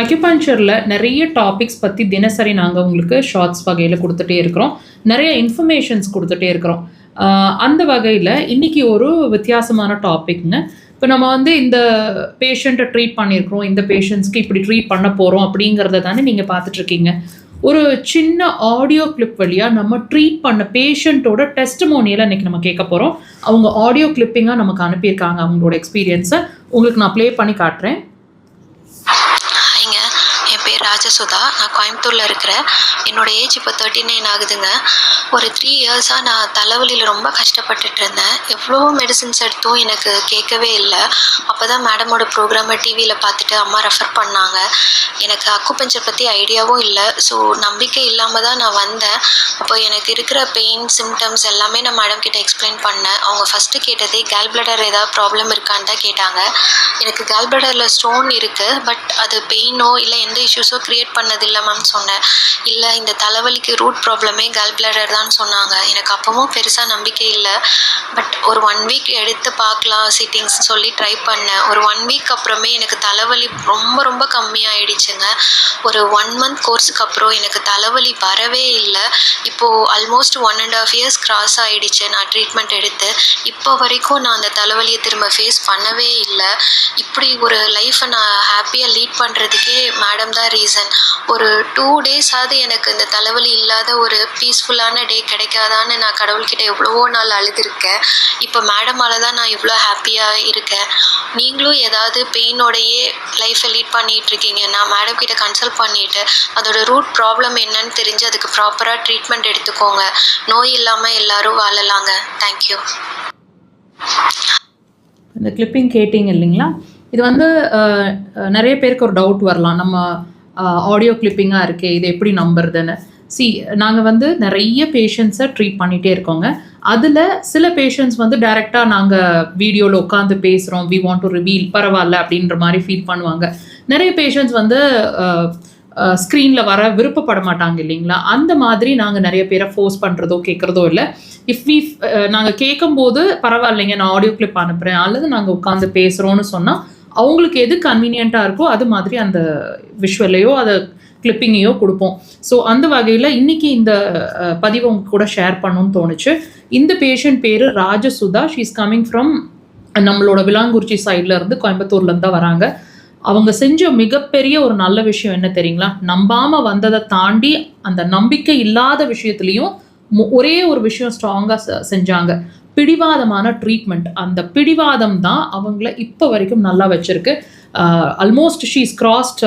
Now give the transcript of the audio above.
அக்யூபஞ்சரில் நிறைய டாபிக்ஸ் பற்றி தினசரி நாங்கள் உங்களுக்கு ஷார்ட்ஸ் வகையில் கொடுத்துட்டே இருக்கிறோம். நிறைய இன்ஃபர்மேஷன்ஸ் கொடுத்துட்டே இருக்கிறோம். அந்த வகையில் இன்றைக்கி ஒரு வித்தியாசமான டாபிக்ங்க. இப்போ நம்ம இந்த பேஷண்ட்டை ட்ரீட் பண்ணியிருக்கிறோம், இந்த பேஷண்ட்ஸ்க்கு இப்படி ட்ரீட் பண்ண போகிறோம் அப்படிங்கிறத தானே நீங்கள் பார்த்துட்ருக்கீங்க. ஒரு சின்ன ஆடியோ கிளிப் வழியாக நம்ம ட்ரீட் பண்ண பேஷண்ட்டோட டெஸ்டிமோனியலை இன்றைக்கி நம்ம கேட்க போகிறோம். அவங்க ஆடியோ கிளிப்பிங்காக நமக்கு அனுப்பியிருக்காங்க அவங்களோட எக்ஸ்பீரியன்ஸை. உங்களுக்கு நான் ப்ளே பண்ணி காட்டுறேன். பேர் ராஜசுதா. நான் கோயம்புத்தூரில் இருக்கிறேன். என்னோடய ஏஜ் இப்போ 39 ஆகுதுங்க. ஒரு 3 இயர்ஸாக நான் தலைவலியில் ரொம்ப கஷ்டப்பட்டுட்டு இருந்தேன். எவ்வளோ மெடிசின்ஸ் எடுத்தும் எனக்கு கேட்கவே இல்லை. அப்போ தான் மேடமோட ப்ரோக்ராமை டிவியில் பார்த்துட்டு அம்மா ரெஃபர் பண்ணாங்க. எனக்கு அக்குபஞ்சர் பற்றி ஐடியாவும் இல்லை. ஸோ நம்பிக்கை இல்லாமல் தான் நான் வந்தேன். அப்போ எனக்கு இருக்கிற பெயின் சிம்டம்ஸ் எல்லாமே நான் மேடம் கிட்ட எக்ஸ்பிளைன் பண்ணேன். அவங்க ஃபஸ்ட்டு கேட்டதே கேல் பிளடர் ஏதாவது ப்ராப்ளம் இருக்கான்னு தான் கேட்டாங்க. எனக்கு கேல் பிளடரில் ஸ்டோன் இருக்குது, பட் அது பெயினோ இல்லை எந்த இஷ்யூஸோ க்ரியேட் பண்ணதில்லை மேம் சொன்னேன். இல்லை, இந்த தலைவலிக்கு ரூட் ப்ராப்ளமே கேல் பிளடர் தான் சொன்னாங்க. எனக்கு அப்பவும் பெருசாக நம்பிக்கை இல்லை. பட் ஒரு 1 வீக் எடுத்து பார்க்கலாம் சிட்டிங்ஸ் சொல்லி ட்ரை பண்ணேன். ஒரு 1 வீக் அப்புறமே எனக்கு தலைவலி ரொம்ப ரொம்ப கம்மியாயிடுச்சுங்க. ஒரு 1 மந்த் கோர்ஸுக்கு அப்புறம் எனக்கு தலைவலி வரவே இல்லை. இப்போது ஆல்மோஸ்ட் 1.5 இயர்ஸ் கிராஸ் ஆகிடுச்சு நான் ட்ரீட்மெண்ட் எடுத்து. இப்போ வரைக்கும் நான் அந்த தலைவலியை திரும்ப ஃபேஸ் பண்ணவே இல்லை. இப்படி ஒரு லைஃப்பை நான் ஹாப்பியாக லீட் பண்ணுறதுக்கே மேடம் தான் ரீசன். ஒரு 2 டேஸாவது எனக்கு இந்த தலைவலி இல்லாத ஒரு பீஸ்ஃபுல்லான டே கிடைக்காதான்னு நான் கடவுள்கிட்ட எவ்வளவோ நாள் அழுதுருக்கேன். இப்போ மேடமால தான் நான் இவ்வளோ ஹாப்பியாக இருக்கேன். நீங்களும் ஏதாவது பெயினோடையே லைஃப்பை லீட் பண்ணிகிட்ருக்கீங்க, நான் மேடம் கிட்ட கன்சல்ட் பண்ணிவிட்டு அதோட ரூட் ப்ராப்ளம் என்னன்னு தெரிஞ்சு அதுக்கு ப்ராப்பராக ட்ரீட்மெண்ட் எடுத்துக்கோங்க. நோய் இல்லாமல் எல்லாரும் வாழலாங்க. தேங்க்யூ. இந்த கிளிப்பிங் கேட்டிங்க இல்லைங்களா? இது நிறைய பேருக்கு ஒரு டவுட் வரலாம், நம்ம ஆடியோ கிளிப்பிங்காக இருக்கே, இது எப்படி நம்புறதுன்னு. நாங்கள் நிறைய பேஷண்ட்ஸை ட்ரீட் பண்ணிகிட்டே இருக்கோங்க. அதில் சில பேஷண்ட்ஸ் டைரெக்டாக நாங்கள் வீடியோவில் உட்காந்து பேசுகிறோம், வி வாண்ட் டு ரிவீல், பரவாயில்ல அப்படின்ற மாதிரி ஃபீல் பண்ணுவாங்க. நிறைய பேஷண்ட்ஸ் ஸ்க்ரீனில் வர விருப்பப்பட மாட்டாங்க இல்லைங்களா? அந்த மாதிரி நாங்கள் நிறைய பேரை ஃபோர்ஸ் பண்ணுறதோ கேட்குறதோ இல்லை. நாங்கள் கேட்கும்போது பரவாயில்லைங்க, நான் ஆடியோ கிளிப் அனுப்புகிறேன் அல்லது நாங்கள் உட்காந்து பேசுகிறோன்னு சொன்னால் அவங்களுக்கு எது கன்வீனியண்ட்டாக இருக்கோ அது மாதிரி அந்த விஷுவலையோ அதை கிளிப்பிங்கையோ கொடுப்போம். ஸோ அந்த வகையில் இன்றைக்கி இந்த பதிவை உங்க கூட ஷேர் பண்ணணும்னு தோணுச்சு. இந்த பேஷண்ட் பேர் Rajasudha. She is coming from நம்மளோட விலாங்குறிச்சி சைட்லேருந்து, கோயம்புத்தூர்லேருந்து தான் வராங்க. அவங்க செஞ்ச மிகப்பெரிய ஒரு நல்ல விஷயம் என்ன தெரியுங்களா? நம்பாமல் வந்ததை தாண்டி அந்த நம்பிக்கை இல்லாத விஷயத்துலேயும் ஒரே ஒரு விஷயம் ஸ்ட்ராங்காக செஞ்சாங்க, பிடிவாதமான ட்ரீட்மெண்ட். அந்த பிடிவாதம் தான் அவங்கள இப்போ வரைக்கும் நல்லா வச்சுருக்கு. Almost she is crossed